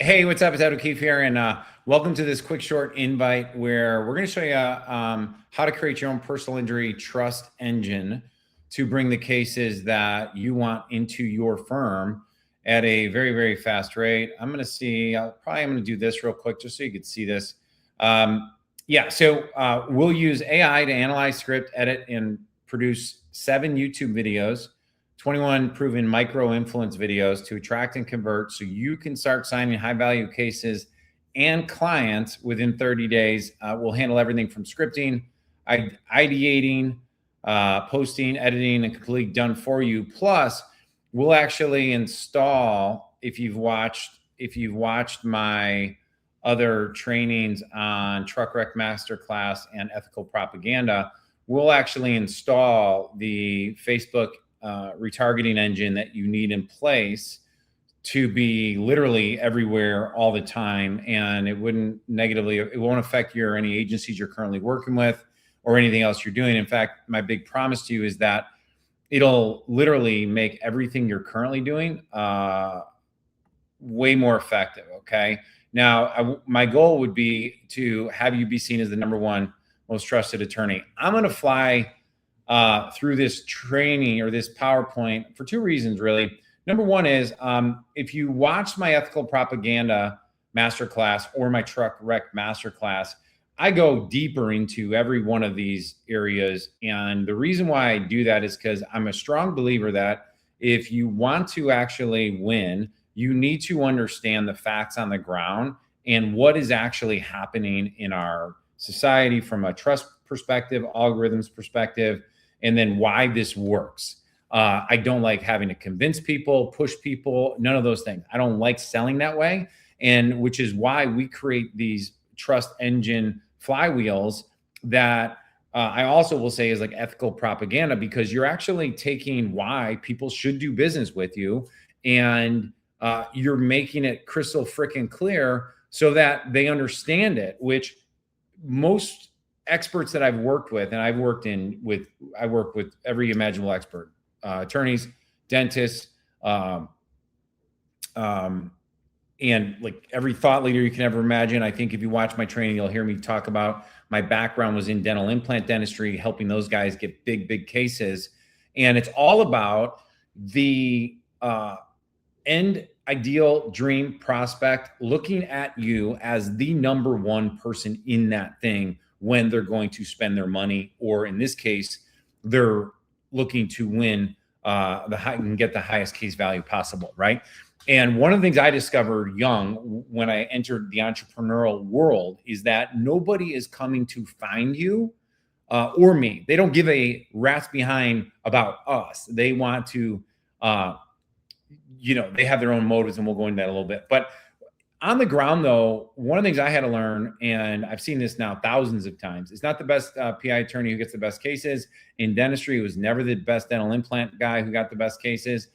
Hey, what's up? It's Ed O'Keefe here, and welcome to this quick short invite where we're going to show you how to create your own personal injury trust engine to bring the cases that you want into your firm at a very, very fast rate. I'm going to do this real quick just so you can see this. We'll use AI to analyze, script, edit, and produce 7 YouTube videos, 21 proven micro influence videos to attract and convert so you can start signing high value cases and clients within 30 days. We'll handle everything from scripting, ideating, posting, editing, and completely done for you. Plus, we'll actually install, if you've watched my other trainings on Truck Wreck Masterclass and ethical propaganda, we'll actually install the Facebook retargeting engine that you need in place to be literally everywhere all the time. And it won't affect any agencies you're currently working with or anything else you're doing. In fact, my big promise to you is that it'll literally make everything you're currently doing way more effective. Okay. Now, my goal would be to have you be seen as the #1 most trusted attorney. I'm going to fly through this training or this PowerPoint for 2 reasons, really. Number one is if you watch my ethical propaganda masterclass or my truck wreck masterclass, I go deeper into every one of these areas. And the reason why I do that is because I'm a strong believer that if you want to actually win, you need to understand the facts on the ground and what is actually happening in our society from a trust perspective, algorithms perspective, and then why this works. I don't like having to convince people, push people, none of those things. I don't like selling that way. And which is why we create these trust engine flywheels that I also will say is like ethical propaganda, because you're actually taking why people should do business with you and you're making it crystal freaking clear so that they understand it, which most experts that I've worked with, and I work with every imaginable expert, attorneys, dentists, and like every thought leader you can ever imagine. I think if you watch my training, you'll hear me talk about my background was in dental implant dentistry, helping those guys get big cases. And it's all about the end ideal dream prospect looking at you as the #1 person in that thing when they're going to spend their money, or in this case, they're looking to win and get the highest case value possible, right? And one of the things I discovered young when I entered the entrepreneurial world is that nobody is coming to find you or me. They don't give a rat's behind about us. They want to, they have their own motives, and we'll go into that a little bit. But on the ground, though, one of the things I had to learn, and I've seen this now thousands of times, it's not the best PI attorney who gets the best cases. In dentistry, it was never the best dental implant guy who got the best cases.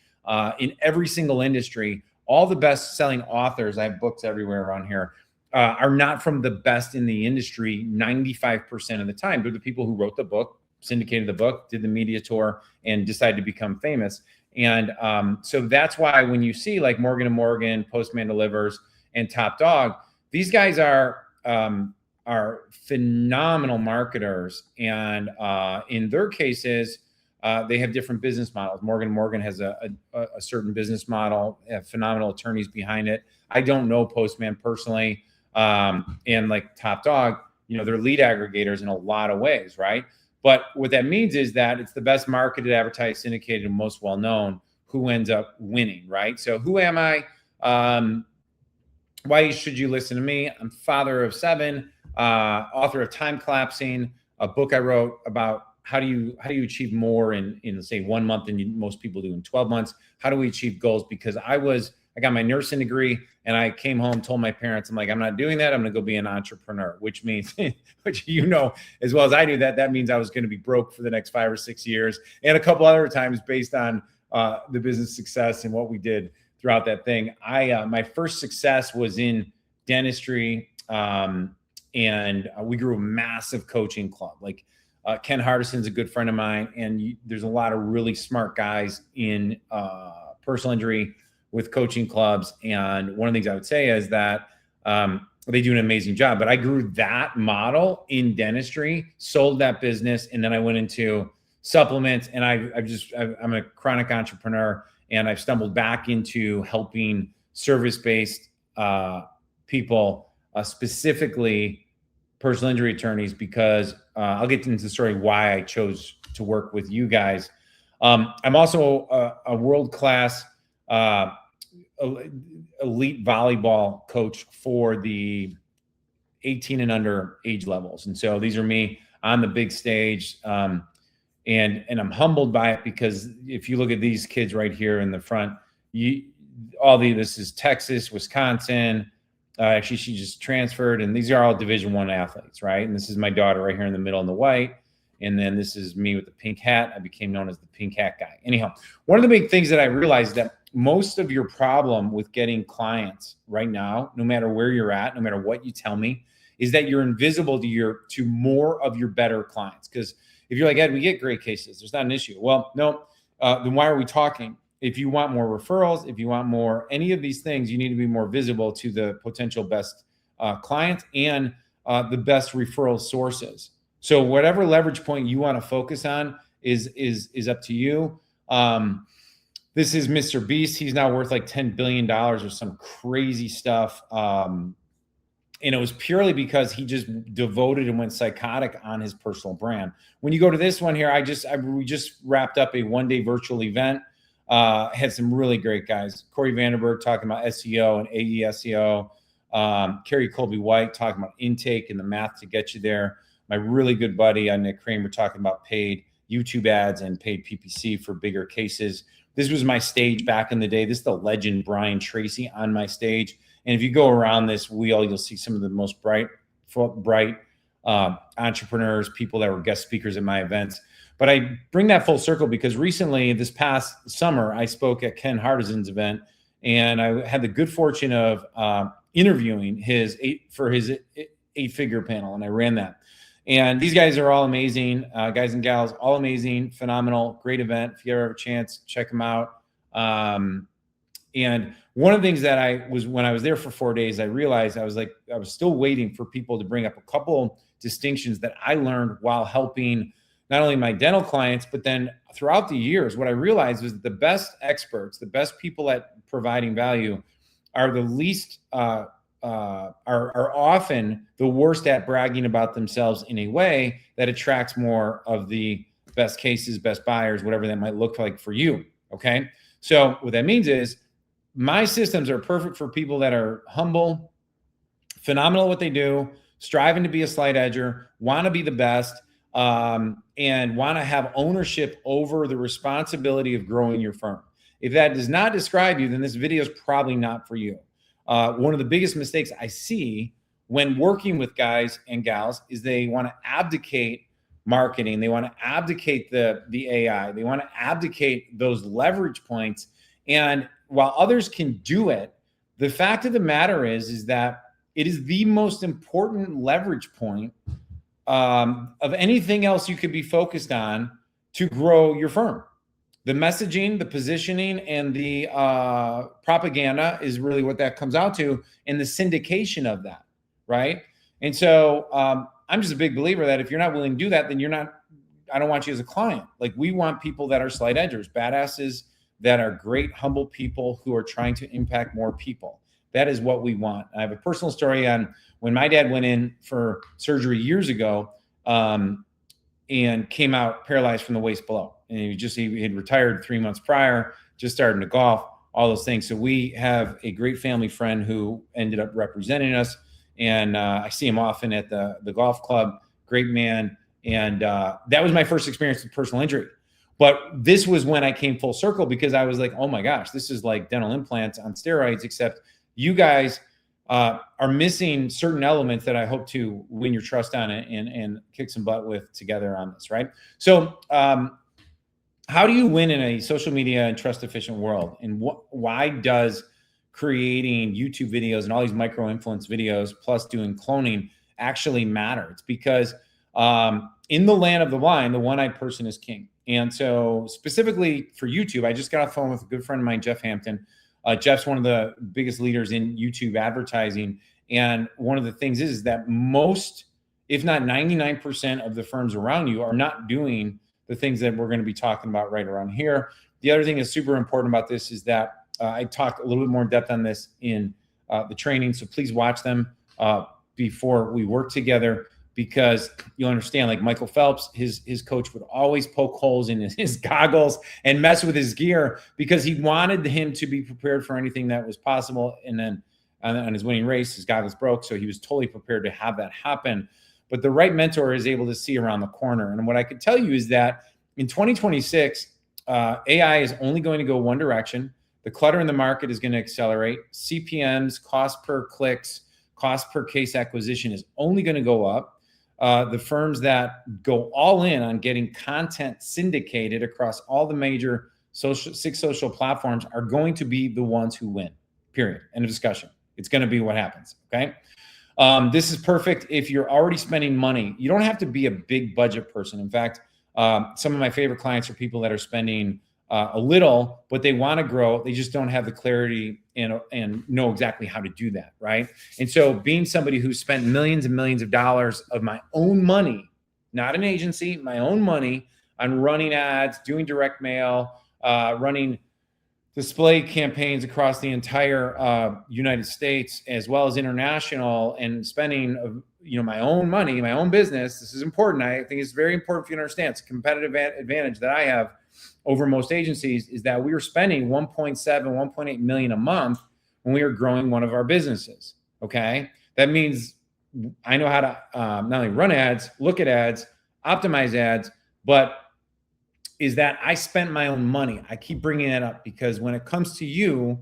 In every single industry, all the best-selling authors, I have books everywhere around here, are not from the best in the industry 95% of the time. They're the people who wrote the book, syndicated the book, did the media tour, and decided to become famous. And so that's why when you see like Morgan & Morgan, Postman Delivers, and Top Dog, these guys are phenomenal marketers, and in their cases, they have different business models. Morgan & Morgan has a certain business model, have phenomenal attorneys behind it. I don't know Postman personally, and like Top Dog, they're lead aggregators in a lot of ways, right? But what that means is that it's the best marketed, advertised, syndicated, and most well-known who ends up winning, right? So who am I? Why should you listen to me? I'm father of 7, author of Time Collapsing, a book I wrote about how do you achieve more in say 1 month than most people do in 12 months. How do we achieve goals? Because I got my nursing degree and I came home, told my parents, I'm like, I'm not doing that. I'm going to go be an entrepreneur, which means, which as well as I do, that means I was going to be broke for the next 5 or 6 years, and a couple other times based on the business success and what we did throughout that thing. My first success was in dentistry, and we grew a massive coaching club. Like Ken Hardison's a good friend of mine, and there's a lot of really smart guys in personal injury, with coaching clubs. And one of the things I would say is that they do an amazing job. But I grew that model in dentistry, sold that business, and then I went into supplements. And I'm a chronic entrepreneur, and I've stumbled back into helping service-based people, specifically personal injury attorneys, because I'll get into the story why I chose to work with you guys. I'm also a world-class elite volleyball coach for the 18 and under age levels. And so these are me on the big stage. And I'm humbled by it, because if you look at these kids right here in the front, this is Texas, Wisconsin. Actually, she just transferred, and these are all Division I athletes, right? And this is my daughter right here in the middle in the white. And then this is me with the pink hat. I became known as the pink hat guy. Anyhow, one of the big things that I realized that most of your problem with getting clients right now, no matter where you're at, no matter what you tell me, is that you're invisible to more of your better clients. Because if you're like, Ed, we get great cases, there's not an issue. Well, no, then why are we talking? If you want more referrals, if you want more, any of these things, you need to be more visible to the potential best clients and the best referral sources. So whatever leverage point you want to focus on is up to you. This is Mr. Beast. He's now worth like $10 billion or some crazy stuff. And it was purely because he just devoted and went psychotic on his personal brand. When you go to this one here, we just wrapped up a one-day virtual event. Had some really great guys. Corey Vanderberg talking about SEO and AE SEO. Carrie Colby White talking about intake and the math to get you there. My really good buddy, Nick Kramer, talking about paid YouTube ads and paid PPC for bigger cases. This was my stage back in the day. This is the legend Brian Tracy on my stage. And if you go around this wheel, you'll see some of the most bright entrepreneurs, people that were guest speakers at my events. But I bring that full circle because recently, this past summer, I spoke at Ken Hardison's event, and I had the good fortune of interviewing his eight-figure panel, and I ran that. And these guys are all amazing, guys and gals, all amazing, phenomenal, great event. If you ever have a chance, check them out. And one of the things that when I was there for 4 days, I realized I was still waiting for people to bring up a couple distinctions that I learned while helping not only my dental clients, but then throughout the years, what I realized was that the best experts, the best people at providing value are the least, are often the worst at bragging about themselves in a way that attracts more of the best cases, best buyers, whatever that might look like for you. Okay. So what that means is my systems are perfect for people that are humble, phenomenal at what they do, striving to be a slight edger, want to be the best, and want to have ownership over the responsibility of growing your firm. If that does not describe you, then this video is probably not for you. One of the biggest mistakes I see when working with guys and gals is they want to abdicate marketing. They want to abdicate the AI. They want to abdicate those leverage points. And while others can do it, the fact of the matter is that it is the most important leverage point of anything else you could be focused on to grow your firm. The messaging, the positioning, and the propaganda is really what that comes out to, and the syndication of that, right? And so I'm just a big believer that if you're not willing to do that, then I don't want you as a client. Like, we want people that are slight edgers, badasses that are great, humble people who are trying to impact more people. That is what we want. I have a personal story on when my dad went in for surgery years ago and came out paralyzed from the waist below. And he had retired 3 months prior, just starting to golf, all those things. So we have a great family friend who ended up representing us. And I see him often at the golf club, great man. And that was my first experience with personal injury. But this was when I came full circle, because I was like, oh my gosh, this is like dental implants on steroids, except you guys are missing certain elements that I hope to win your trust on it and kick some butt with together on this, right? So how do you win in a social media and trust-deficient world? And why does creating YouTube videos and all these micro-influence videos plus doing cloning actually matter? It's because in the land of the blind, the one-eyed person is king. And so specifically for YouTube, I just got off the phone with a good friend of mine, Jeff Hampton. Jeff's one of the biggest leaders in YouTube advertising. And one of the things is that most, if not 99% of the firms around you are not doing the things that we're going to be talking about right around here. The other thing that's super important about this is that I talk a little bit more in depth on this in the training. So please watch them before we work together, because you'll understand, like Michael Phelps, his coach would always poke holes in his goggles and mess with his gear because he wanted him to be prepared for anything that was possible. And then on his winning race, his goggles broke. So he was totally prepared to have that happen. But the right mentor is able to see around the corner. And what I could tell you is that in 2026, AI is only going to go one direction. The clutter in the market is going to accelerate. CPMs, cost per clicks, cost per case acquisition is only going to go up. The firms that go all in on getting content syndicated across all the major six social platforms are going to be the ones who win, period. End of discussion. It's going to be what happens, okay? This is perfect if you're already spending money. You don't have to be a big budget person. In fact, some of my favorite clients are people that are spending a little, but they want to grow. They just don't have the clarity and know exactly how to do that, right? And so being somebody who spent millions and millions of dollars of my own money, not an agency, my own money on running ads, doing direct mail, running display campaigns across the entire United States as well as international, and spending my own money, my own business. This is important. I think it's very important for you to understand. It's a competitive advantage that I have over most agencies, is that we were spending 1.7, 1.8 million a month when we were growing one of our businesses. Okay. That means I know how to not only run ads, look at ads, optimize ads, but is that I spent my own money. I keep bringing it up because when it comes to you,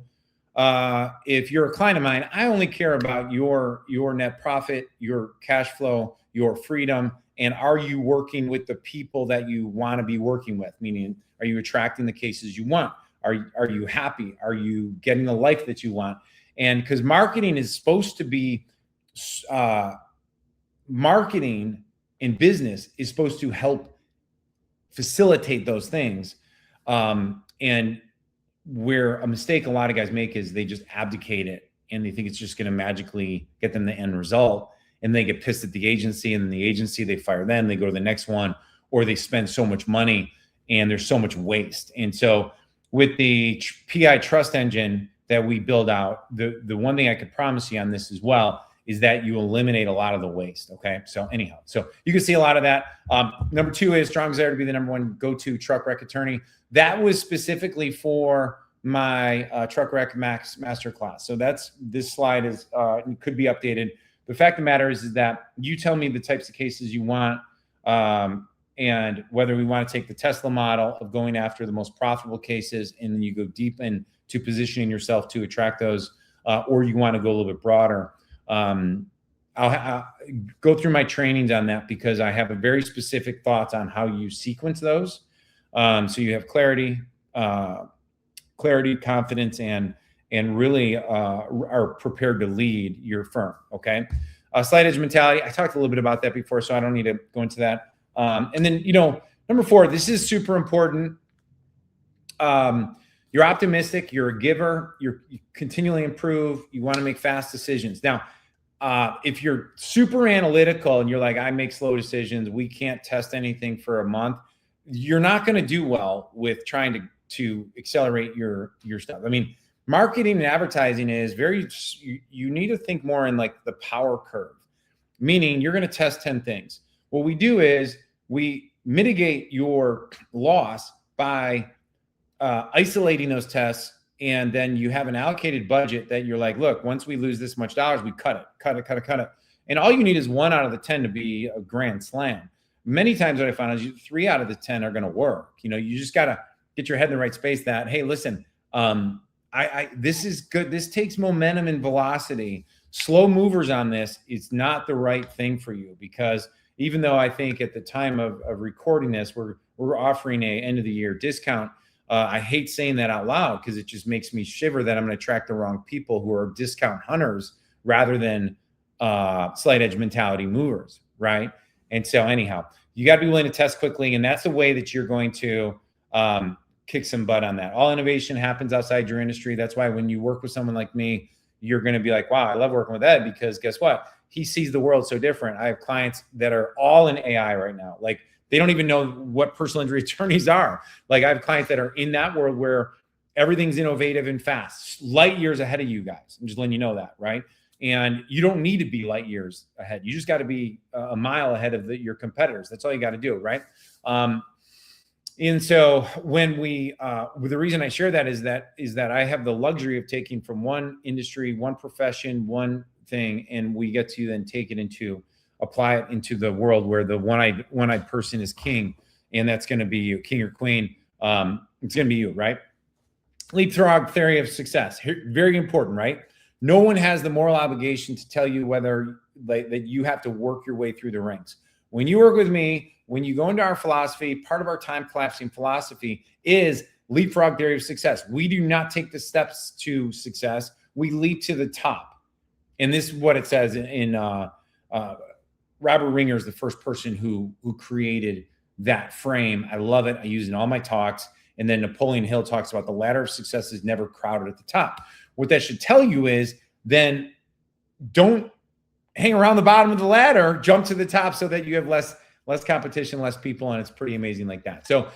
if you're a client of mine, I only care about your net profit, your cash flow, your freedom, and are you working with the people that you want to be working with? Meaning, are you attracting the cases you want? Are you happy? Are you getting the life that you want? And because marketing is supposed to be, marketing in business is supposed to help facilitate those things. And where a mistake a lot of guys make is they just abdicate it and they think it's just going to magically get them the end result. And they get pissed at the agency, and then the agency, they fire them, they go to the next one, or they spend so much money and there's so much waste. And so with the PI trust engine that we build out, the one thing I could promise you on this as well is that you eliminate a lot of the waste. Okay. So anyhow, so you can see a lot of that. Number 2 is strong desire to be the number one go-to truck wreck attorney. That was specifically for my truck wreck max masterclass. So this slide is could be updated. The fact of the matter is that you tell me the types of cases you want, and whether we want to take the Tesla model of going after the most profitable cases, and then you go deep into positioning yourself to attract those, or you want to go a little bit broader. I'll go through my trainings on that because I have a very specific thoughts on how you sequence those. So you have clarity, confidence, and really are prepared to lead your firm. Okay. Slight edge mentality. I talked a little bit about that before, so I don't need to go into that. And then, number 4, this is super important. You're optimistic, you're a giver, you continually improve, you want to make fast decisions. Now, if you're super analytical and you're like, I make slow decisions, we can't test anything for a month, you're not going to do well with trying to accelerate your stuff. I mean, marketing and advertising is you need to think more in like the power curve, meaning you're going to test 10 things. What we do is we mitigate your loss by isolating those tests, and then you have an allocated budget that you're like, look, once we lose this much dollars, we cut it. And all you need is 1 out of the 10 to be a grand slam. Many times what I found is 3 out of the 10 are going to work. You just got to get your head in the right space that, hey, listen, this is good. This takes momentum and velocity. Slow movers on this, it's not the right thing for you, because even though I think at the time of recording this, we're offering a end of the year discount. I hate saying that out loud because it just makes me shiver that I'm going to attract the wrong people who are discount hunters rather than slight edge mentality movers, right? And so anyhow, you got to be willing to test quickly, and that's the way that you're going to kick some butt on that. All innovation happens outside your industry. That's why when you work with someone like me, you're going to be like, wow, I love working with Ed, because guess what? He sees the world so different. I have clients that are all in AI right now. Like, they don't even know what personal injury attorneys are. Like, I have clients that are in that world where everything's innovative and fast, light years ahead of you guys. I'm just letting you know that, right? And you don't need to be light years ahead. You just got to be a mile ahead of your competitors. That's all you got to do, right? And so when the reason I share that is that I have the luxury of taking from one industry, one profession, one thing, and we get to then take it apply it into the world where the one-eyed person is king, and that's going to be you, king or queen. It's going to be you, right? Leapfrog theory of success. Very important, right? No one has the moral obligation to tell you whether that you have to work your way through the ranks. When you work with me, when you go into our philosophy, part of our time collapsing philosophy is leapfrog theory of success. We do not take the steps to success. We leap to the top. And this is what it says in Robert Ringer is the first person who created that frame. I love it. I use it in all my talks. And then Napoleon Hill talks about the ladder of success is never crowded at the top. What that should tell you is then don't hang around the bottom of the ladder, jump to the top so that you have less competition, less people, and it's pretty amazing like that. So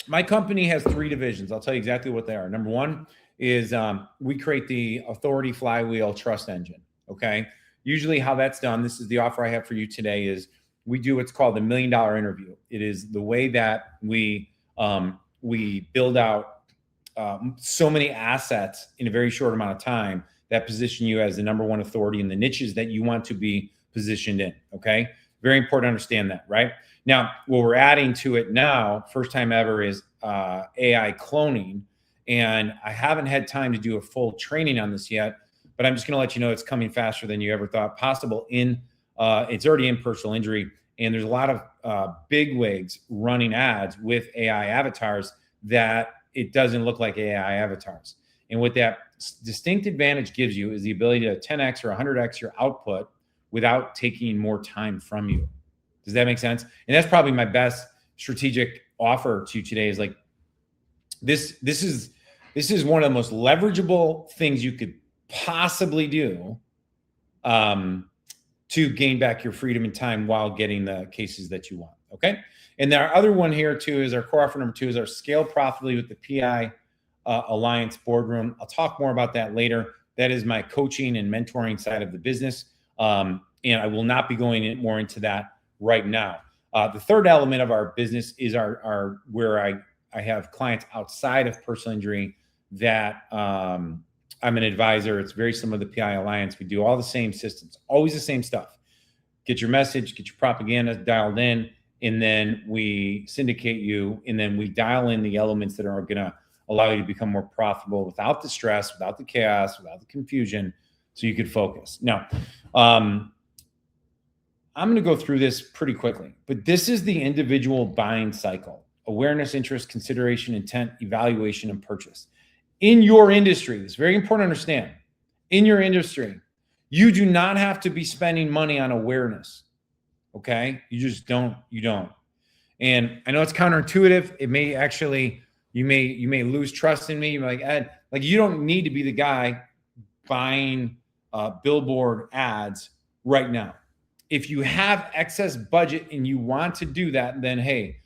my company has 3 divisions. I'll tell you exactly what they are. Number 1 is we create the authority flywheel trust engine, okay? Usually how that's done, this is the offer I have for you today, is we do what's called the $1 million interview. It is the way that we build out so many assets in a very short amount of time that position you as the number 1 authority in the niches that you want to be positioned in, okay? Very important to understand that, right? Now, what we're adding to it now, first time ever, is AI cloning. And I haven't had time to do a full training on this yet, but I'm just going to let you know it's coming faster than you ever thought possible. It's already in personal injury, and there's a lot of big wigs running ads with AI avatars that it doesn't look like AI avatars. And what that distinct advantage gives you is the ability to 10x or 100x your output without taking more time from you. Does that make sense? And that's probably my best strategic offer to you today, is like, this is one of the most leverageable things you could possibly do to gain back your freedom and time while getting the cases that you want. Okay. And our other one here too is our core offer number 2 is our scale profitably with the PI Alliance boardroom. I'll talk more about that later. That is my coaching and mentoring side of the business. And I will not be going more into that right now. The third element of our business is our where I have clients outside of personal injury that I'm an advisor. It's very similar to the PI Alliance. We do all the same systems, always the same stuff. Get your message, get your propaganda dialed in, and then we syndicate you, and then we dial in the elements that are going to allow you to become more profitable without the stress, without the chaos, without the confusion, so you could focus. Now, I'm going to go through this pretty quickly, but this is the individual buying cycle: awareness, interest, consideration, intent, evaluation, and purchase. In your industry, it's very important to understand, in your industry, you do not have to be spending money on awareness. Okay. You just don't, And I know it's counterintuitive. It may actually, you may lose trust in me. You're like, Ed, like, you don't need to be the guy buying billboard ads right now. If you have excess budget and you want to do that, then hey,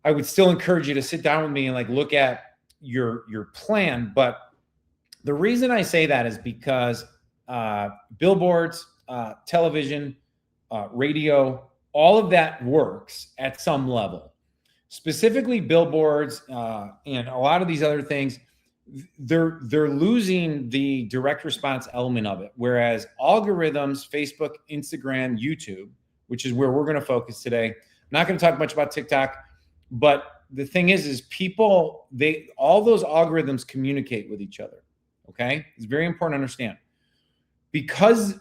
I would still encourage you to sit down with me and like look at your plan. But the reason I say that is because billboards, television, radio, all of that works at some level. Specifically billboards and a lot of these other things, they're losing the direct response element of it. Whereas algorithms, Facebook, Instagram, YouTube, which is where we're going to focus today. I'm not going to talk much about TikTok, but the thing is people, all those algorithms communicate with each other. Okay. It's very important to understand, because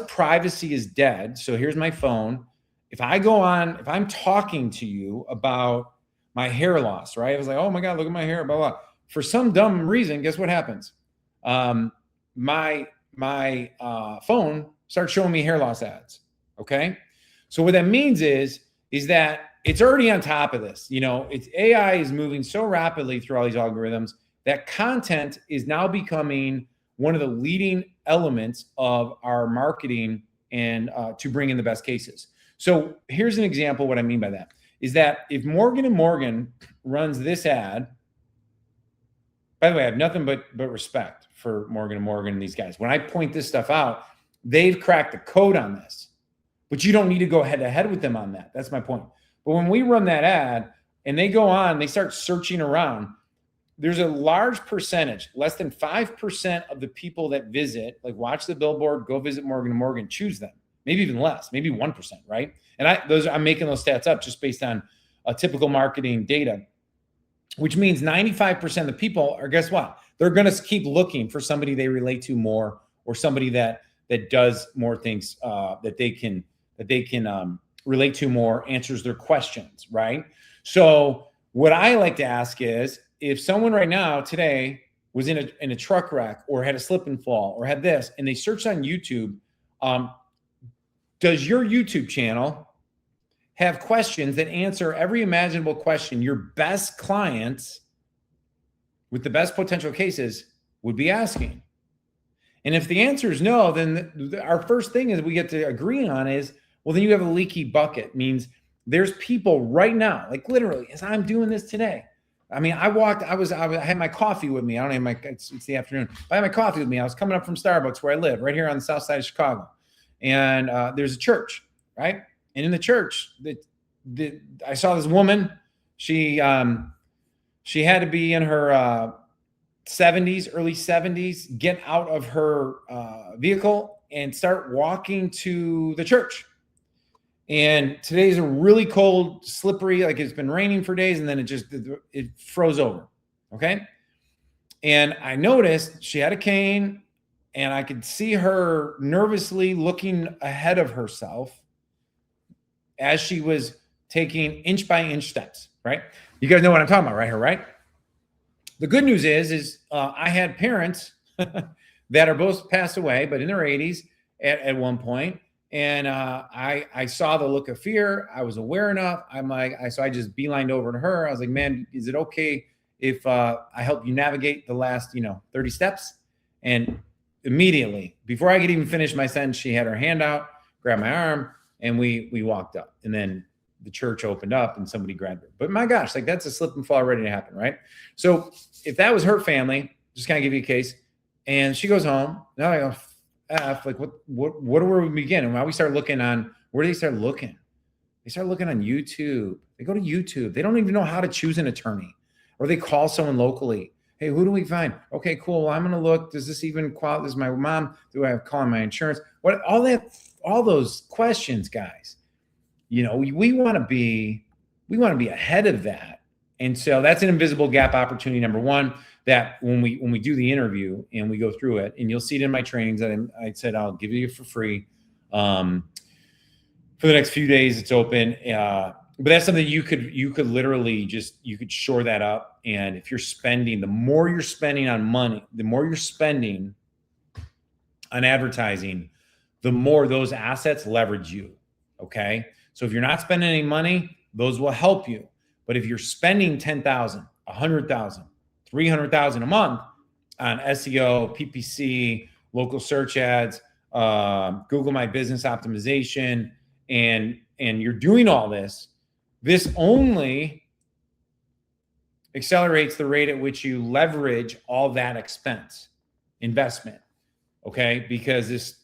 privacy is dead. So here's my phone. If I'm talking to you about my hair loss, right? I was like, oh my God, look at my hair, blah, blah. For some dumb reason, guess what happens? My phone starts showing me hair loss ads. Okay. So what that means is that it's already on top of this. It's AI is moving so rapidly through all these algorithms that content is now becoming one of the leading elements of our marketing and to bring in the best cases. So here's an example. What I mean by that is that if Morgan & Morgan runs this ad, by the way, I have nothing but respect for Morgan & Morgan and these guys. When I point this stuff out, they've cracked the code on this, but you don't need to go head to head with them on that. That's my point. But when we run that ad and they go on, they start searching around, there's a large percentage, less than 5% of the people that visit, like watch the billboard, go visit Morgan & Morgan, choose them. Maybe even less, maybe 1%, right? And I'm making those stats up just based on a typical marketing data, which means 95% of the people are, guess what? They're going to keep looking for somebody they relate to more, or somebody that does more things that they can relate to more, answers their questions, right? So what I like to ask is, if someone right now today was in a truck wreck or had a slip and fall or had this, and they searched on YouTube, does your YouTube channel have questions that answer every imaginable question your best clients with the best potential cases would be asking? And if the answer is no, then our first thing is we get to agree on is, well, then you have a leaky bucket. Means there's people right now, like literally, as I'm doing this today. I mean, I had my coffee with me. I don't have my, it's the afternoon. I had my coffee with me. I was coming up from Starbucks where I live, right here on the south side of Chicago. And there's a church, right? And in the church, I saw this woman. She had to be in her 70s, early 70s, get out of her vehicle and start walking to the church. And today's a really cold, slippery, like it's been raining for days, and then it froze over. Okay. And I noticed she had a cane, and I could see her nervously looking ahead of herself as she was taking inch by inch steps, right? You guys know what I'm talking about right here, right? The good news is I had parents that are both passed away, but in their 80s at one point. And I saw the look of fear. I was aware enough. So I just beelined over to her. I was like, man, is it okay if I help you navigate the last, 30 steps? And immediately, before I could even finish my sentence, she had her hand out, grabbed my arm, and we walked up. And then the church opened up and somebody grabbed her. But my gosh, like that's a slip and fall ready to happen, right? So if that was her family, just kind of give you a case, and she goes home, now I go, like what do we begin? And while we start looking on, where do they start looking? They start looking on YouTube. They go to YouTube. They don't even know how to choose an attorney, or they call someone locally. Hey, who do we find? Okay, cool. Well, I'm going to look. Does this even qualify? This is my mom. Do I have calling my insurance? All those questions, guys. We want to be ahead of that. And so that's an invisible gap opportunity. Number one, that when we do the interview and we go through it, and you'll see it in my trainings that I said, I'll give you for free. For the next few days, it's open. But that's something you could literally you could shore that up. And if you're spending, the more you're spending on money, the more you're spending on advertising, the more those assets leverage you. Okay. So if you're not spending any money, those will help you. But if you're spending $10,000, $100,000, $300,000 a month on SEO, PPC, local search ads, Google My Business optimization, and you're doing all this, this only accelerates the rate at which you leverage all that expense investment. Okay. Because this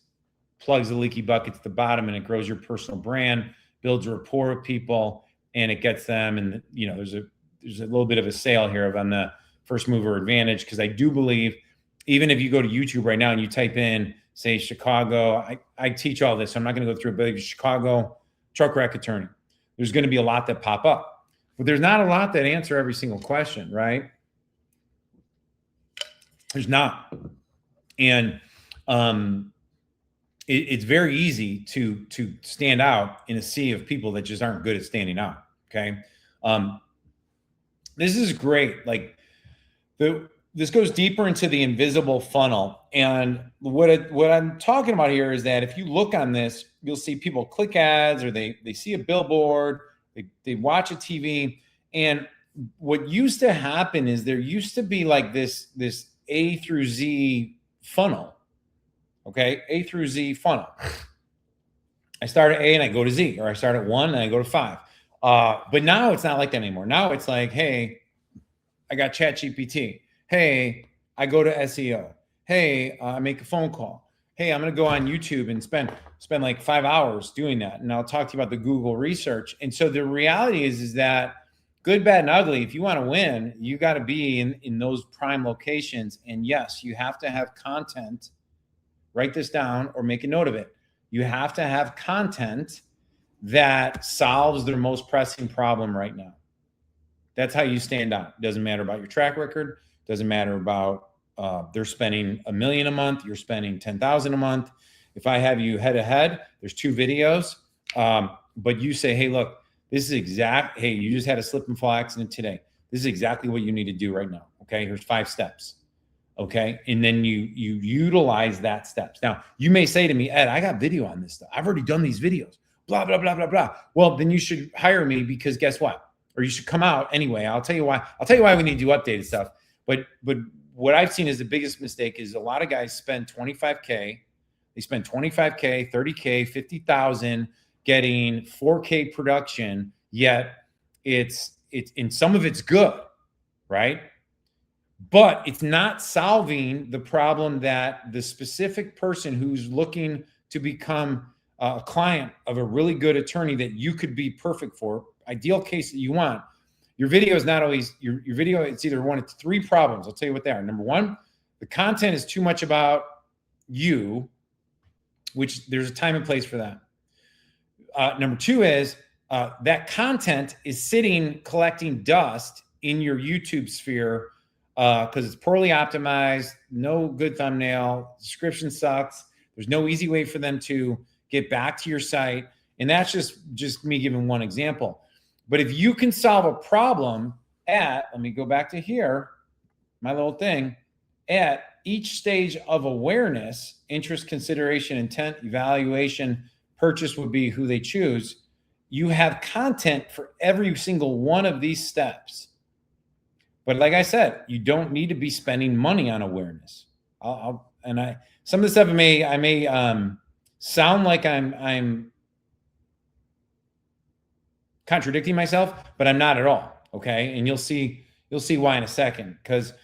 plugs the leaky bucket to the bottom, and it grows your personal brand, builds a rapport with people, and it gets them. And there's a little bit of a sale here on the first mover advantage, because I do believe, even if you go to YouTube right now and you type in, say, Chicago, I teach all this, so I'm not going to go through it, but Chicago truck wreck attorney, there's going to be a lot that pop up, but there's not a lot that answer every single question, right? There's not. And it's very easy to stand out in a sea of people that just aren't good at standing out. Okay. This is great. Like this goes deeper into the invisible funnel. And what I'm talking about here is that if you look on this, you'll see people click ads, or they see a billboard, They watch a TV, and what used to happen is there used to be like this A through Z funnel. Okay, A through Z funnel. I start at A and I go to Z, or I start at 1 and I go to 5. But now it's not like that anymore. Now it's like, hey, I got ChatGPT. Hey, I go to SEO. Hey, I make a phone call. Hey, I'm going to go on YouTube and spend like 5 hours doing that. And I'll talk to you about the Google research. And so the reality is that good, bad, and ugly, if you want to win, you got to be in those prime locations. And yes, you have to have content. Write this down or make a note of it. You have to have content that solves their most pressing problem right now. That's how you stand out. It doesn't matter about your track record. Doesn't matter about they're spending $1 million a month. You're spending 10,000 a month. If I have you head to head, there's 2 videos. But you say, hey, look, this is hey, you just had a slip and fall accident today. This is exactly what you need to do right now. Okay, here's 5 steps. Okay, and then you utilize that steps. Now, you may say to me, Ed, I got video on this stuff. I've already done these videos. Blah, blah, blah, blah, blah. Well, then you should hire me, because guess what? Or you should come out anyway. I'll tell you why. I'll tell you why we need to do updated stuff. But what I've seen is the biggest mistake is a lot of guys spend 25K. They spend 25K, 30K, 50,000 getting 4K production, yet it's and some of it's good, right? But it's not solving the problem that the specific person who's looking to become a client of a really good attorney that you could be perfect for, ideal case that you want. Your video is not always your video. It's either 1 of 3 problems. I'll tell you what they are. Number 1, the content is too much about you, which there's a time and place for that. Number 2 is that content is sitting collecting dust in your YouTube sphere because it's poorly optimized, no good thumbnail, description sucks. There's no easy way for them to get back to your site. And that's just me giving one example. But if you can solve a problem let me go back to here, my little thing, at each stage of awareness, interest, consideration, intent, evaluation, purchase would be who they choose. You have content for every single one of these steps. But like I said, you don't need to be spending money on awareness. Some of the stuff I may sound like I'm contradicting myself, but I'm not at all. Okay, and you'll see why in a second, because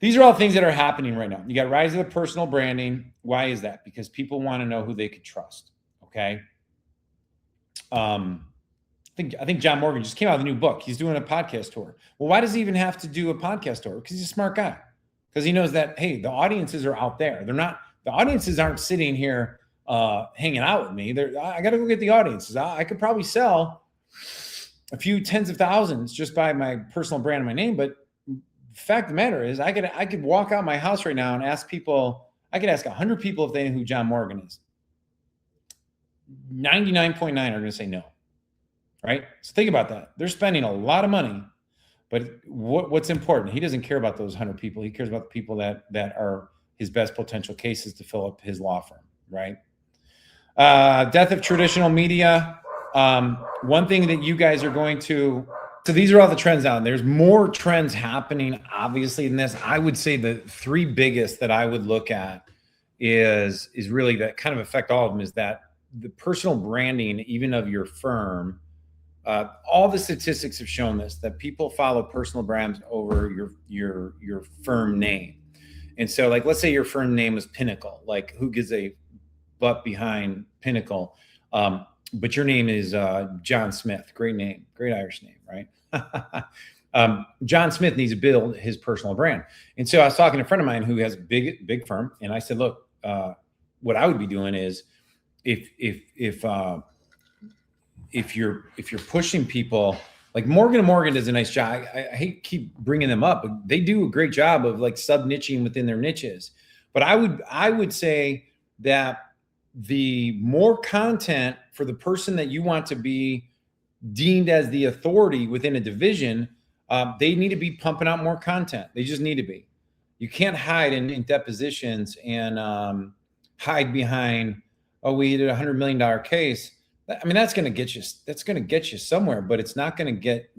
these are all things that are happening right now. You got rise of the personal branding. Why is that? Because people want to know who they could trust. Okay. I think John Morgan just came out with a new book. He's doing a podcast tour. Well, why does he even have to do a podcast tour? Because he's a smart guy. Because he knows that, hey, the audiences are out there. The audiences aren't sitting here hanging out with me. I got to go get the audiences. I could probably sell a few tens of thousands just by my personal brand and my name. But the fact of the matter is I could walk out my house right now and ask people, I could ask 100 people if they know who John Morgan is. 99.9 are going to say no. Right? So think about that. They're spending a lot of money, but what's important? He doesn't care about those 100 people. He cares about the people that are his best potential cases to fill up his law firm, right? Death of traditional media. One thing that you guys are going to, so these are all the trends out. There's more trends happening, obviously, than this. I would say the 3 biggest that I would look at is really that kind of affect all of them, is that the personal branding, even of your firm. All the statistics have shown this, that people follow personal brands over your firm name. And so, like, let's say your firm name is Pinnacle. Like, who gives a butt behind Pinnacle? But your name is John Smith. Great name, great Irish name, right? John Smith needs to build his personal brand. And so I was talking to a friend of mine who has a big firm, and I said, look, what I would be doing is if you're pushing people, like Morgan & Morgan does a nice job. I hate keep bringing them up, but they do a great job of like sub niching within their niches. But I would say that the more content for the person that you want to be deemed as the authority within a division, they need to be pumping out more content. They just need to be. You can't hide in depositions and hide behind, oh, we did a $100 million case. I mean, that's going to get you. That's going to get you somewhere, but it's not going to get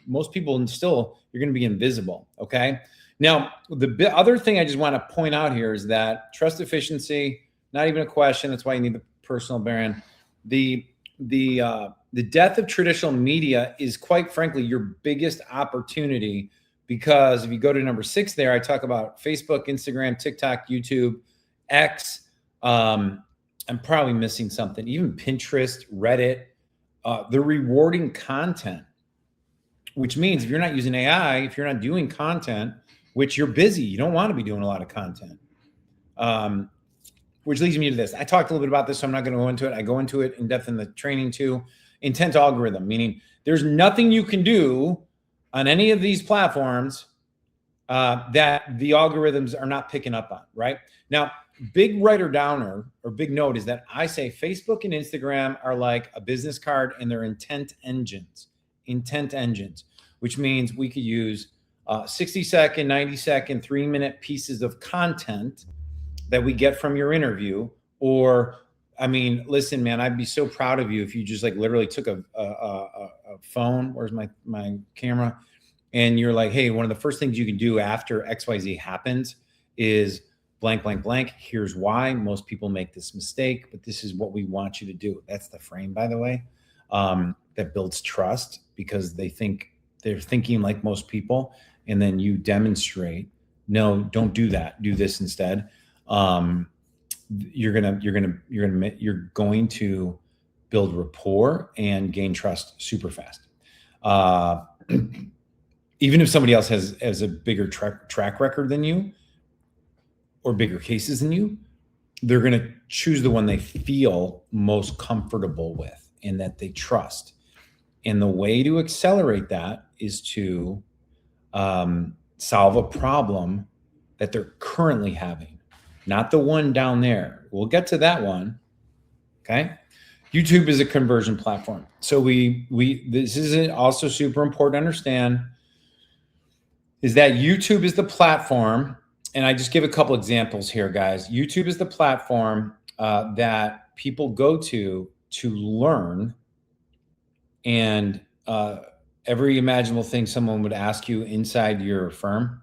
most people. And still, you're going to be invisible. Okay. Now, the other thing I just want to point out here is that trust deficiency, not even a question. That's why you need the personal brand. The death of traditional media is, quite frankly, your biggest opportunity, because if you go to number 6 there, I talk about Facebook, Instagram, TikTok, YouTube, X. I'm probably missing something. Even Pinterest, Reddit, they're rewarding content, which means if you're not using AI, if you're not doing content, which you're busy, you don't want to be doing a lot of content. Which leads me to this. I talked a little bit about this, so I'm not going to go into it. I go into it in depth in the training too. Intent algorithm, meaning there's nothing you can do on any of these platforms that the algorithms are not picking up on, right? Now, big writer downer or big note is that I say Facebook and Instagram are like a business card, and they're intent engines, which means we could use 60-second, 90-second, 3-minute pieces of content that we get from your interview. Or, I mean, listen, man, I'd be so proud of you if you just like literally took a phone. Where's my camera? And you're like, hey, one of the first things you can do after XYZ happens is blank, blank, blank. Here's why most people make this mistake, but this is what we want you to do. That's the frame, by the way, that builds trust, because they're thinking like most people. And then you demonstrate, no, don't do that. Do this instead. You're going to build rapport and gain trust super fast. Even if somebody else has a bigger track record than you or bigger cases than you, they're going to choose the one they feel most comfortable with and that they trust. And the way to accelerate that is to solve a problem that they're currently having, not the one down there. We'll get to that one. Okay. YouTube is a conversion platform. So this is also super important to understand, is that YouTube is the platform. And I just give a couple examples here, guys. YouTube is the platform that people go to learn, and every imaginable thing someone would ask you inside your firm,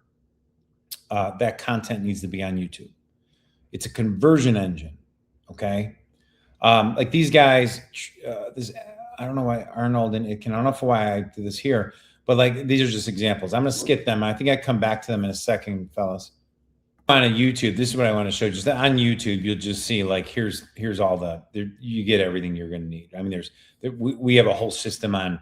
that content needs to be on YouTube. It's a conversion engine, okay? Like these guys, I don't know why Arnold and I don't know why I do this here, but like these are just examples. I'm gonna skip them. I think I come back to them in a second, fellas. On a YouTube, this is what I want to show. Just on YouTube, you'll just see like here's all you get everything you're going to need. I mean, we have a whole system on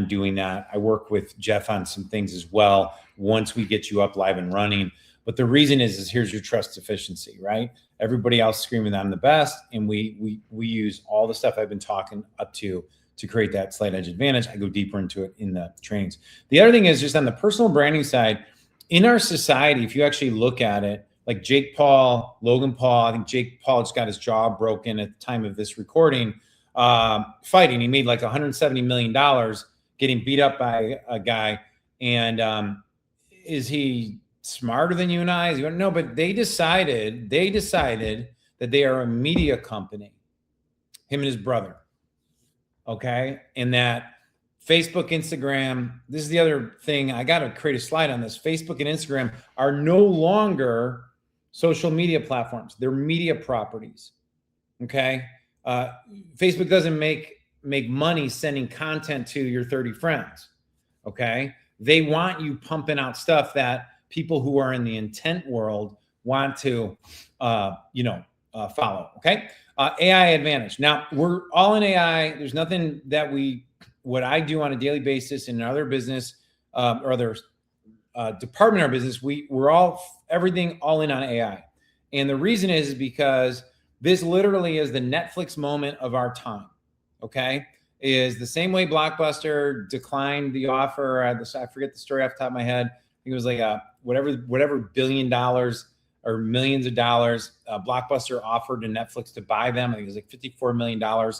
doing that. I work with Jeff on some things as well once we get you up live and running. But the reason is here's your trust deficiency, right? Everybody else screaming I'm the best, and we use all the stuff I've been talking up to create that slight edge advantage. I go deeper into it in the trainings. The other thing is just on the personal branding side, in our society, if you actually look at it, like Jake Paul, Logan Paul, I think Jake Paul just got his jaw broken at the time of this recording, fighting. He made like $170 million getting beat up by a guy. And is he smarter than you and I? No, but they decided that they are a media company, him and his brother. Okay. And that Facebook, Instagram, this is the other thing. I got to create a slide on this. Facebook and Instagram are no longer social media platforms. They're media properties. Okay. Facebook doesn't make money sending content to your 30 friends. Okay. They want you pumping out stuff that people who are in the intent world want to, follow. Okay. AI advantage. Now we're all in AI. There's nothing that what I do on a daily basis in another business or other department in our business, we're everything all in on AI. And the reason is because this literally is the Netflix moment of our time. Okay. Is the same way Blockbuster declined the offer. I forget the story off the top of my head. I think it was like whatever $1 billion or millions of dollars Blockbuster offered to Netflix to buy them. I think it was like $54 million.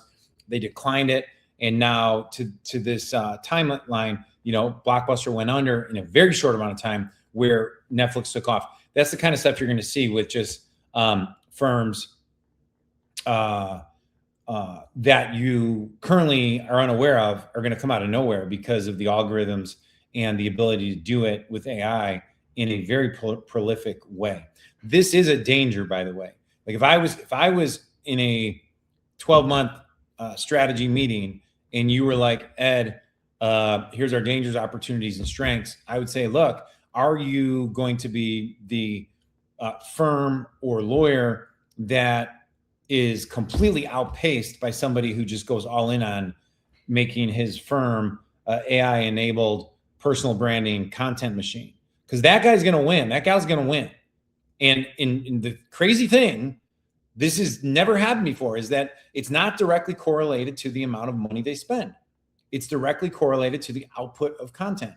They declined it. And now to this timeline, Blockbuster went under in a very short amount of time, where Netflix took off. That's the kind of stuff you're going to see with just firms that you currently are unaware of are going to come out of nowhere because of the algorithms and the ability to do it with AI in a very prolific way. This is a danger, by the way. Like if I was in a 12-month strategy meeting and you were like, Ed, here's our dangers, opportunities, and strengths, I would say, look, are you going to be the firm or lawyer that is completely outpaced by somebody who just goes all in on making his firm AI enabled personal branding content machine? Because that guy's going to win. That gal's going to win. And in the crazy thing, this has never happened before, is that it's not directly correlated to the amount of money they spend. It's directly correlated to the output of content.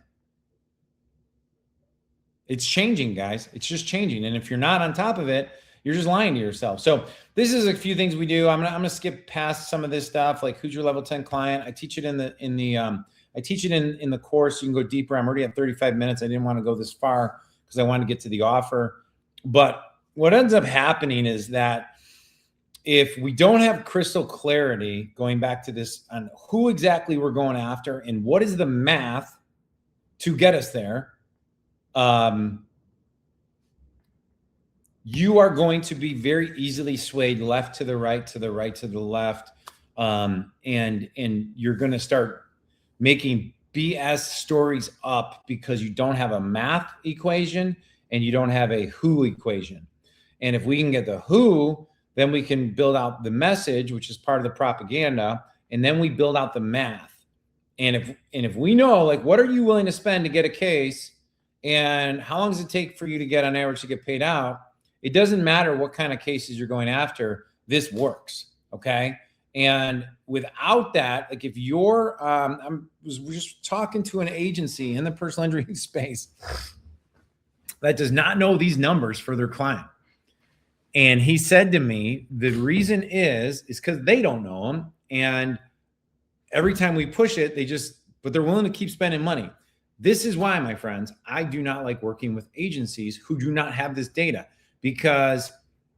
It's changing, guys. It's just changing. And if you're not on top of it, you're just lying to yourself. So this is a few things we do. I'm gonna skip past some of this stuff, like who's your level 10 client. I teach it in the course. You can go deeper. I'm already at 35 minutes. I didn't want to go this far because I wanted to get to the offer. But what ends up happening is that if we don't have crystal clarity, going back to this on who exactly we're going after and what is the math to get us there, you are going to be very easily swayed left to the right, to the right, to the left. And you're going to start making BS stories up because you don't have a math equation and you don't have a who equation. And if we can get the who, then we can build out the message, which is part of the propaganda. And then we build out the math. And if we know, like, what are you willing to spend to get a case and how long does it take for you to get on average to get paid out? It doesn't matter what kind of cases you're going after. This works. Okay. And without that, like if you're, was just talking to an agency in the personal injury space that does not know these numbers for their client. And he said to me, the reason is because they don't know them. And every time we push it, but they're willing to keep spending money. This is why, my friends, I do not like working with agencies who do not have this data, because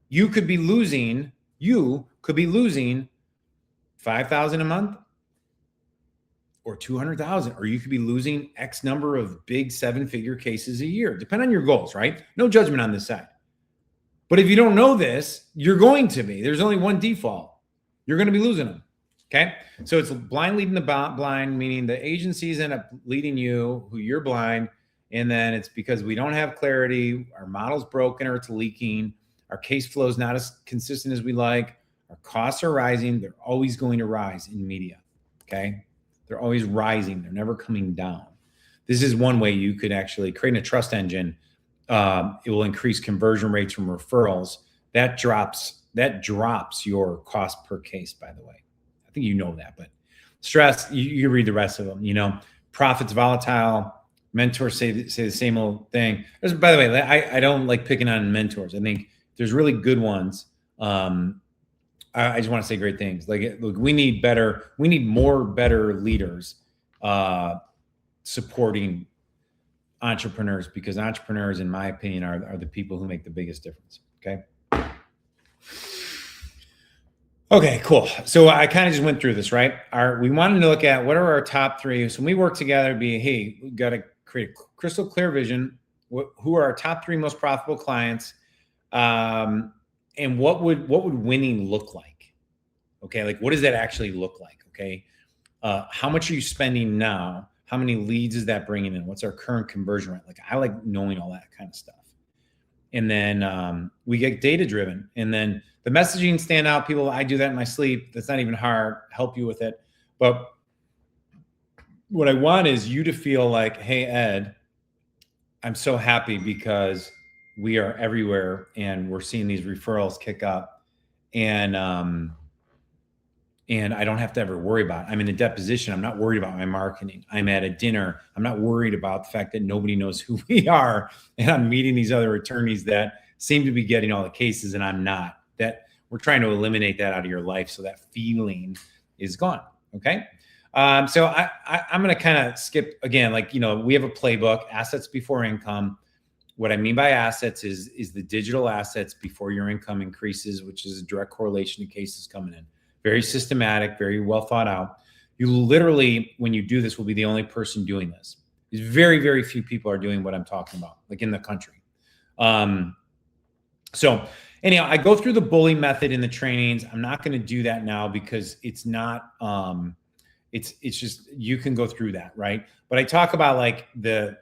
you could be losing $5,000 a month or 200,000, or you could be losing X number of big 7-figure cases a year, depending on your goals, right? No judgment on this side. But if you don't know this, you're going to be. There's only one default. You're going to be losing them. Okay. So it's blind leading the blind, meaning the agencies end up leading you, who you're blind. And then it's because we don't have clarity. Our model's broken or it's leaking. Our case flow is not as consistent as we like. Our costs are rising. They're always going to rise in media. Okay. They're always rising. They're never coming down. This is one way you could actually create a trust engine. It will increase conversion rates from referrals. That drops your cost per case, by the way. I think you know that, but stress, you read the rest of them, profits volatile, mentors say the same old thing. By the way, I don't like picking on mentors. I think there's really good ones. I just want to say great things. Like, look, we need more better leaders supporting entrepreneurs, because entrepreneurs, in my opinion, are the people who make the biggest difference. Okay. Okay, cool. So I kind of just went through this, right? We wanted to look at what are our top 3. So when we work together, hey, we've got to create a crystal clear vision. Who are our top 3 most profitable clients? And what would winning look like? Okay, like what does that actually look like? Okay, how much are you spending now? How many leads is that bringing in? What's our current conversion rate? Like, I like knowing all that kind of stuff. And then we get data driven. And then the messaging stand out. People, I do that in my sleep. That's not even hard. Help you with it. But what I want is you to feel like, hey, Ed, I'm so happy because we are everywhere and we're seeing these referrals kick up. And I don't have to ever worry about it. I'm in a deposition. I'm not worried about my marketing. I'm at a dinner. I'm not worried about the fact that nobody knows who we are. And I'm meeting these other attorneys that seem to be getting all the cases and I'm not. That we're trying to eliminate that out of your life so that feeling is gone. Okay. So I'm going to kind of skip again, like, we have a playbook, assets before income. What I mean by assets is the digital assets before your income increases, which is a direct correlation to cases coming in. very systematic, very well thought out. You literally, when you do this, will be the only person doing this. Very, very few people are doing what I'm talking about, like in the country. So anyhow, I go through the bully method in the trainings. I'm not going to do that now because it's not, it's just, you can go through that, right? But I talk about like the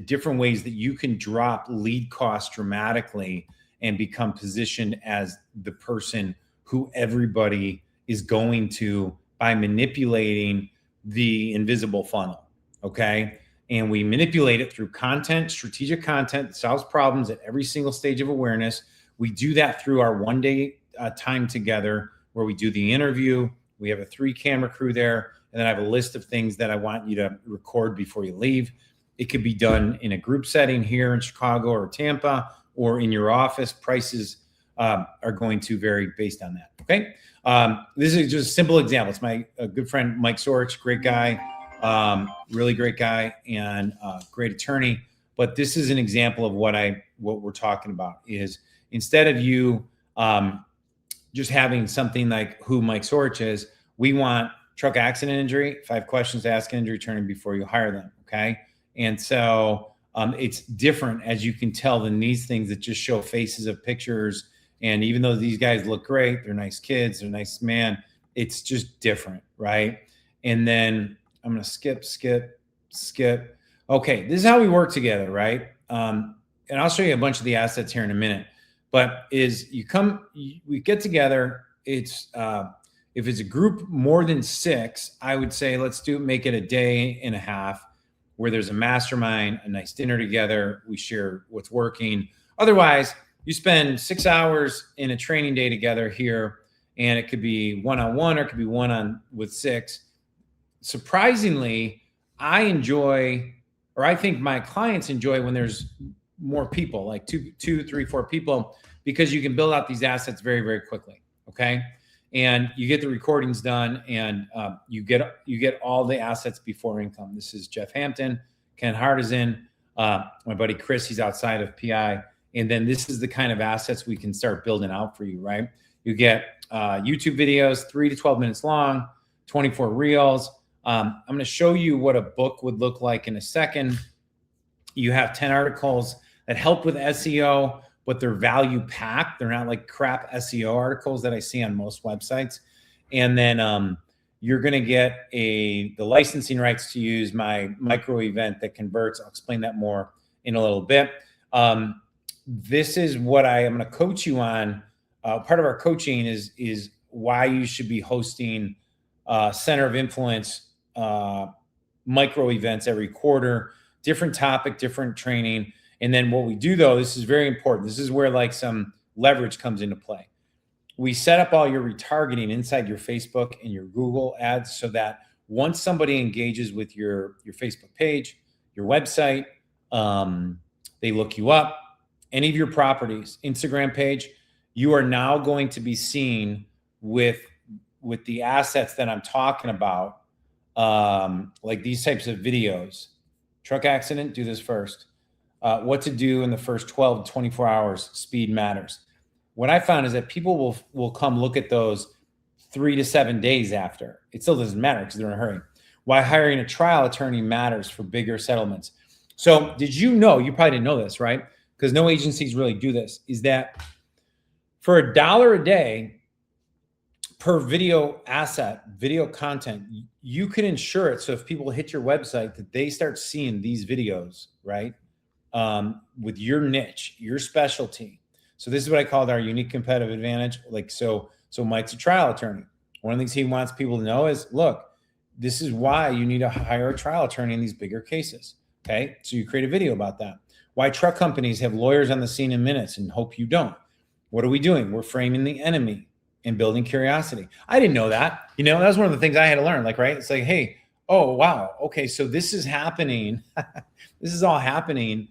different ways that you can drop lead costs dramatically and become positioned as the person who everybody is going to by manipulating the invisible funnel. Okay. And we manipulate it through content, strategic content that solves problems at every single stage of awareness. We do that through our 1 day time together where we do the interview. We have a 3-camera crew there. And then I have a list of things that I want you to record before you leave. It could be done in a group setting here in Chicago or Tampa or in your office. Prices are going to vary based on that. Okay. This is just a simple example. It's my good friend, Mike Sorich, great guy, really great guy and great attorney. But this is an example of what we're talking about is instead of you just having something like who Mike Sorich is, we want truck accident injury, 5 questions to ask an injury attorney before you hire them. Okay. And so it's different, as you can tell, than these things that just show faces of pictures. And even though these guys look great, they're nice kids, they're nice man, it's just different, right? And then I'm going to skip. Okay, this is how we work together, right? And I'll show you a bunch of the assets here in a minute. But we get together. It's if it's a group more than 6, I would say let's make it a day and a half where there's a mastermind, a nice dinner together. We share what's working. Otherwise, you spend 6 hours in a training day together here, and it could be one-on-one or it could be one-on with 6. Surprisingly, I think my clients enjoy when there's more people, like 2, 3, 4 people, because you can build out these assets very, very quickly. Okay. And you get the recordings done and you get all the assets before income. This is Jeff Hampton, Ken Hart is in, my buddy Chris, he's outside of PI. And then this is the kind of assets we can start building out for you, right? You get YouTube videos, 3 to 12 minutes long, 24 reels. I'm going to show you what a book would look like in a second. You have 10 articles that help with SEO, but they're value packed. They're not like crap SEO articles that I see on most websites. And then you're going to get the licensing rights to use my micro event that converts. I'll explain that more in a little bit. This is what I am going to coach you on. Part of our coaching is why you should be hosting center of influence micro events every quarter, different topic, different training. And then what we do, though, this is very important. This is where like some leverage comes into play. We set up all your retargeting inside your Facebook and your Google ads so that once somebody engages with your Facebook page, your website, they look you up, any of your properties, Instagram page, you are now going to be seen with the assets that I'm talking about, like these types of videos. Truck accident, do this first. What to do in the first 12 to 24 hours, speed matters. What I found is that people will come look at those 3 to 7 days after. It still doesn't matter because they're in a hurry. Why hiring a trial attorney matters for bigger settlements. So did you know, you probably didn't know this, right? Because no agencies really do this, is that for $1 a day per video asset, video content, you can insure it. So if people hit your website that they start seeing these videos, right? With your niche, your specialty. So this is what I called our unique competitive advantage. Like, so Mike's a trial attorney. One of the things he wants people to know is, look, this is why you need to hire a trial attorney in these bigger cases. Okay. So you create a video about that. Why truck companies have lawyers on the scene in minutes and hope you don't. What are we doing? We're framing the enemy and building curiosity. I didn't know that. You know, that was one of the things I had to learn. Like, right. It's like, hey, oh, wow. Okay. So this is happening. This is all happening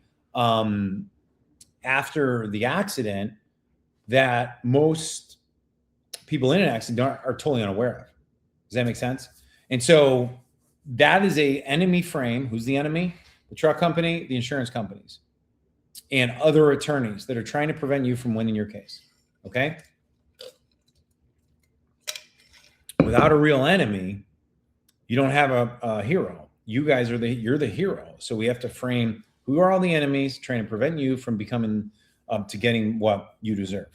after the accident that most people in an accident are totally unaware of. Does that make sense? And so that is a enemy frame. Who's the enemy? The truck company, the insurance companies, and other attorneys that are trying to prevent you from winning your case. Okay. Without a real enemy, you don't have a hero. You guys are you're the hero. So we have to frame who are all the enemies, trying to prevent you from becoming to getting what you deserve.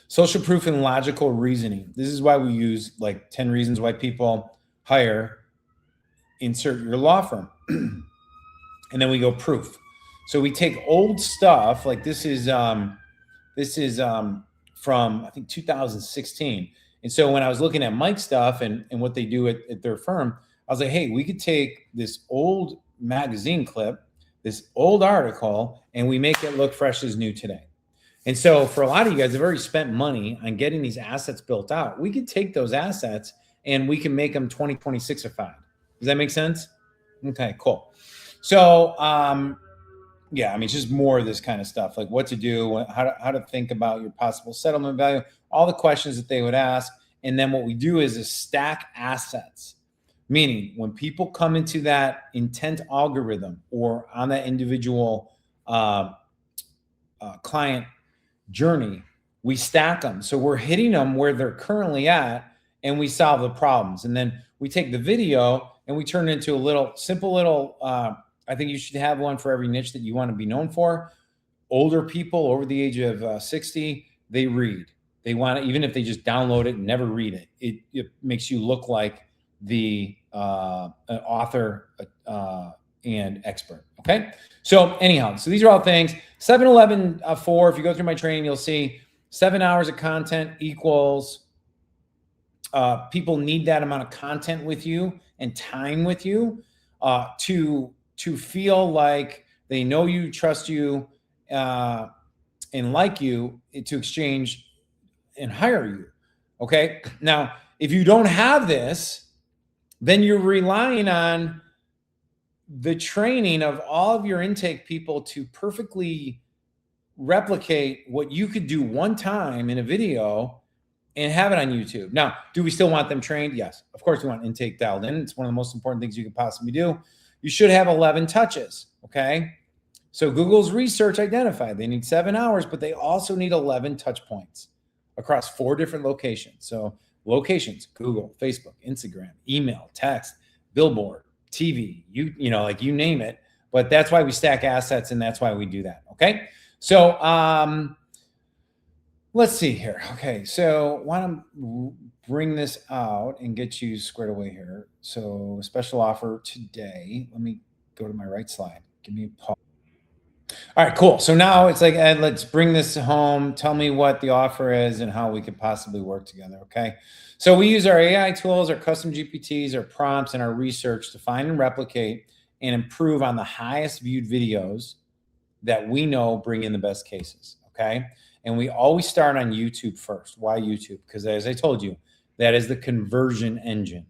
Social proof and logical reasoning. This is why we use like 10 reasons why people hire, insert your law firm. And then we go proof. So we take old stuff, like this is from I think 2016. And so when I was looking at Mike's stuff and what they do at their firm, I was like, hey, we could take this old magazine clip, this old article, and we make it look fresh as new today. And so for a lot of you guys have already spent money on getting these assets built out. We could take those assets and we can make them 2026ified. Does that make sense? Okay, cool. So, yeah, I mean, it's just more of this kind of stuff, like what to do, how to think about your possible settlement value, all the questions that they would ask. And then what we do is stack assets, meaning when people come into that intent algorithm or on that individual client journey, we stack them. So we're hitting them where they're currently at and we solve the problems. And then we take the video and we turn it into a simple little, I think you should have one for every niche that you want to be known for. Older people over the age of 60, they read. They want to, even if they just download it and never read it, it makes you look like the an author and expert. Okay. So anyhow, so these are all things. 7-11-4. If you go through my training, you'll see 7 hours of content equals people need that amount of content with you and time with you to feel like they know you, trust you, and like you, to exchange and hire you. Okay. Now, if you don't have this, then you're relying on the training of all of your intake people to perfectly replicate what you could do one time in a video and have it on YouTube. Now, do we still want them trained? Yes, of course we want intake dialed in. It's one of the most important things you could possibly do. You should have 11 touches, okay? So Google's research identified they need 7 hours, but they also need 11 touch points across 4 different locations. So locations, Google, Facebook, Instagram, email, text, billboard, TV, you know, like you name it. But that's why we stack assets and that's why we do that, okay? So let's see here. Okay, so why don't bring this out and get you squared away here. So special offer today. Let me go to my right slide. Give me a pause. All right, cool. So now it's like, Ed, let's bring this home. Tell me what the offer is and how we could possibly work together, okay? So we use our AI tools, our custom GPTs, our prompts, and our research to find and replicate and improve on the highest viewed videos that we know bring in the best cases, okay? And we always start on YouTube first. Why YouTube? Because as I told you, that is the conversion engine.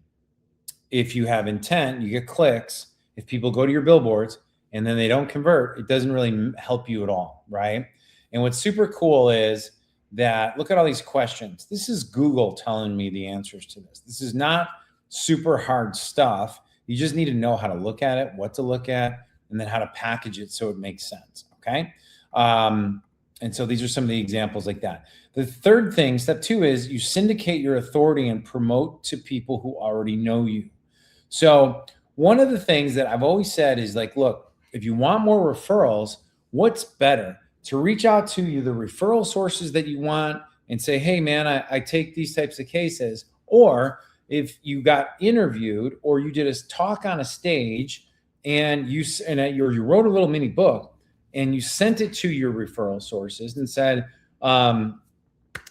If you have intent, you get clicks. If people go to your billboards and then they don't convert, it doesn't really help you at all, right? And what's super cool is that, look at all these questions. This is Google telling me the answers to this. This is not super hard stuff. You just need to know how to look at it, what to look at, and then how to package it so it makes sense, okay? And so these are some of the examples like that. The third thing, step 2, is you syndicate your authority and promote to people who already know you. So one of the things that I've always said is like, look, if you want more referrals, what's better? To reach out to you, the referral sources that you want and say, hey man, I take these types of cases. Or if you got interviewed or you did a talk on a stage and you wrote a little mini book and you sent it to your referral sources and said,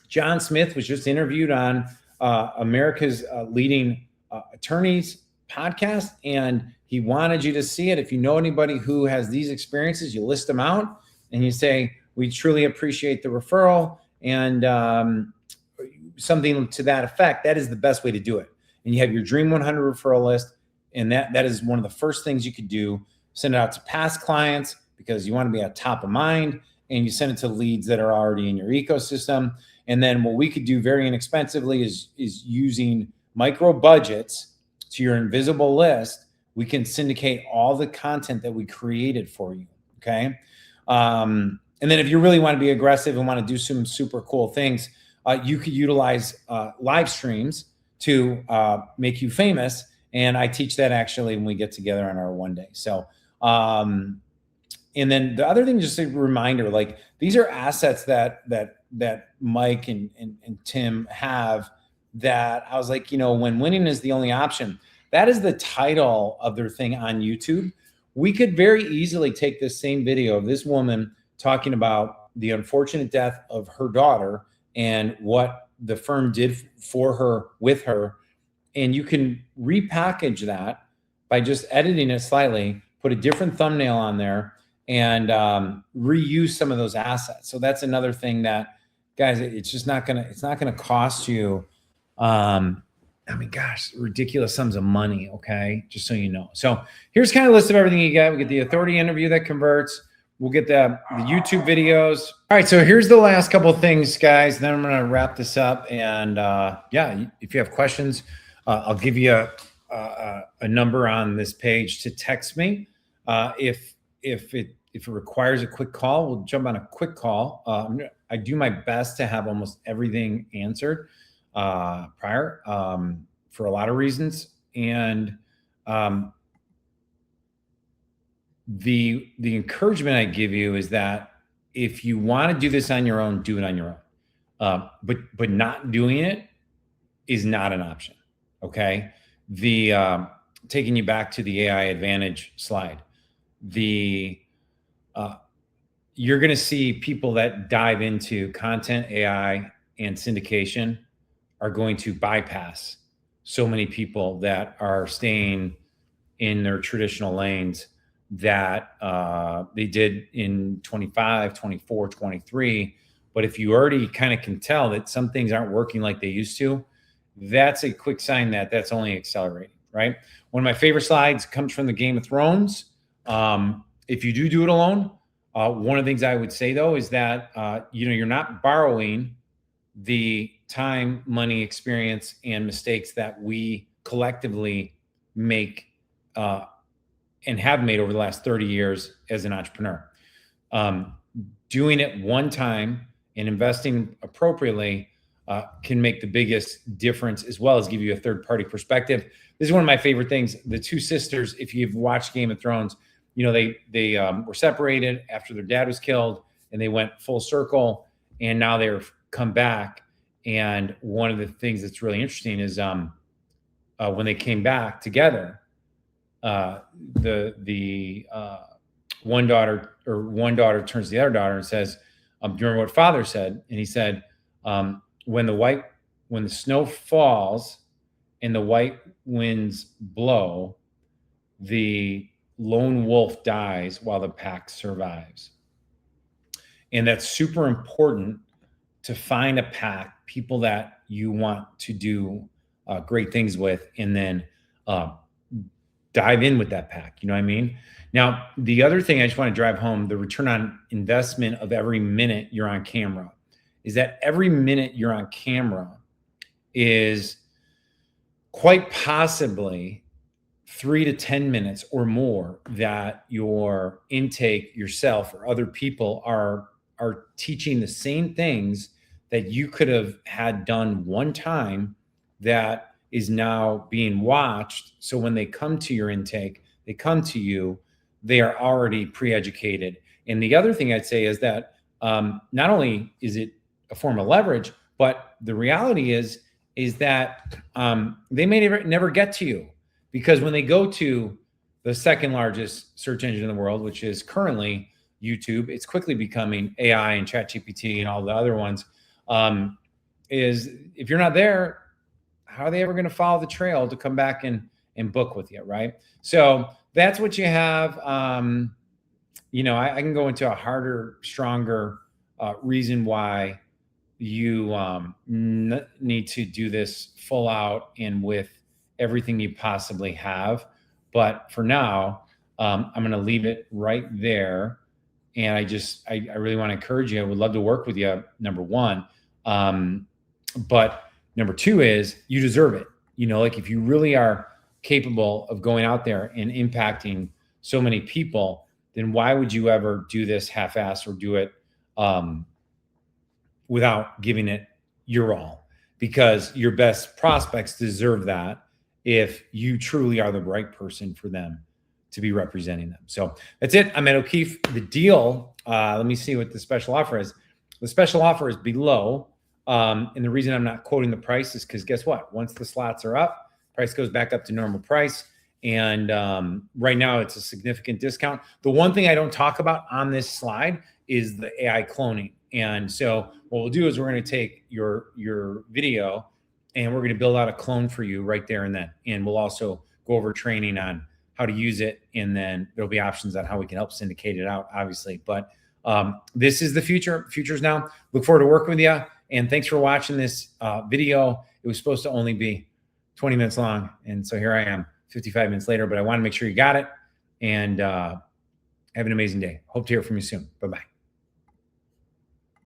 John Smith was just interviewed on America's leading attorneys podcast, and he wanted you to see it. If you know anybody who has these experiences, you list them out and you say, we truly appreciate the referral, and something to that effect. That is the best way to do it. And you have your Dream 100 referral list, and that is one of the first things you could do. Send it out to past clients because you want to be at top of mind, and you send it to leads that are already in your ecosystem. And then what we could do very inexpensively is using micro budgets to your invisible list. We can syndicate all the content that we created for you, okay? And then if you really want to be aggressive and want to do some super cool things, you could utilize live streams to make you famous. And I teach that actually when we get together on our one day. So, and then the other thing, just a reminder, like these are assets that Mike and Tim have, that I was like, when winning is the only option, that is the title of their thing on YouTube. We could very easily take this same video of this woman talking about the unfortunate death of her daughter and what the firm did for her, with her, and you can repackage that by just editing it slightly, put a different thumbnail on there, and reuse some of those assets. So that's another thing that, guys, it's not gonna cost you, gosh, ridiculous sums of money. Okay, just so you know. So here's kind of a list of everything you get. We get the authority interview that converts. We'll get the YouTube videos. All right, so here's the last couple of things, guys. Then I'm gonna wrap this up. And yeah, if you have questions, I'll give you a number on this page to text me. If it requires a quick call, we'll jump on a quick call. I do my best to have almost everything answered prior for a lot of reasons. And the encouragement I give you is that if you want to do this on your own, do it on your own. But not doing it is not an option. Okay. The taking you back to the AI advantage slide, you're going to see people that dive into content, AI, and syndication are going to bypass so many people that are staying in their traditional lanes that they did in 25, 24, 23. But if you already kind of can tell that some things aren't working like they used to, that's a quick sign that that's only accelerating, right? One of my favorite slides comes from the Game of Thrones. If you do it alone, one of the things I would say though is that you're not borrowing the time, money, experience, and mistakes that we collectively make and have made over the last 30 years as an entrepreneur. Doing it one time and investing appropriately can make the biggest difference, as well as give you a third-party perspective. This is one of my favorite things. The two sisters, if you've watched Game of Thrones, they were separated after their dad was killed, and they went full circle, and now they're come back. And one of the things that's really interesting is when they came back together, the one daughter turns to the other daughter and says, "Do you remember what father said?" And he said, when the snow falls and the white winds blow, the lone wolf dies while the pack survives. And that's super important, to find a pack, people that you want to do great things with, and then dive in with that pack. You know what I mean? Now, the other thing I just want to drive home, the return on investment of every minute you're on camera, is that every minute you're on camera is quite possibly 3 to 10 minutes or more that your intake, yourself or other people are teaching the same things that you could have had done one time, that is now being watched. So when they come to your intake, they come to you, they are already pre-educated. And the other thing I'd say is that not only is it a form of leverage, but the reality is that they may never get to you, because when they go to the second largest search engine in the world, which is currently YouTube, it's quickly becoming AI and ChatGPT and all the other ones. Is if you're not there, how are they ever going to follow the trail to come back and book with you, right? So that's what you have. I can go into a harder, stronger reason why you need to do this full out and with everything you possibly have. But for now, I'm going to leave it right there. And I really want to encourage you. I would love to work with you, number one. But number two is, you deserve it. Like if you really are capable of going out there and impacting so many people, then why would you ever do this half-ass or do it without giving it your all? because your best prospects deserve that if you truly are the right person for them to be representing them. So that's it. I'm at O'Keefe. The deal, let me see what the special offer is. The special offer is below. And the reason I'm not quoting the price is because guess what? Once the slots are up, price goes back up to normal price. And right now it's a significant discount. The one thing I don't talk about on this slide is the AI cloning. And so what we'll do is we're going to take your video and we're going to build out a clone for you right there and then. And we'll also go over training on how to use it. And then there'll be options on how we can help syndicate it out, obviously. But this is the future. Future's now. Look forward to working with you. And thanks for watching this video. It was supposed to only be 20 minutes long. And so here I am 55 minutes later, but I want to make sure you got it. And have an amazing day. Hope to hear from you soon. Bye-bye.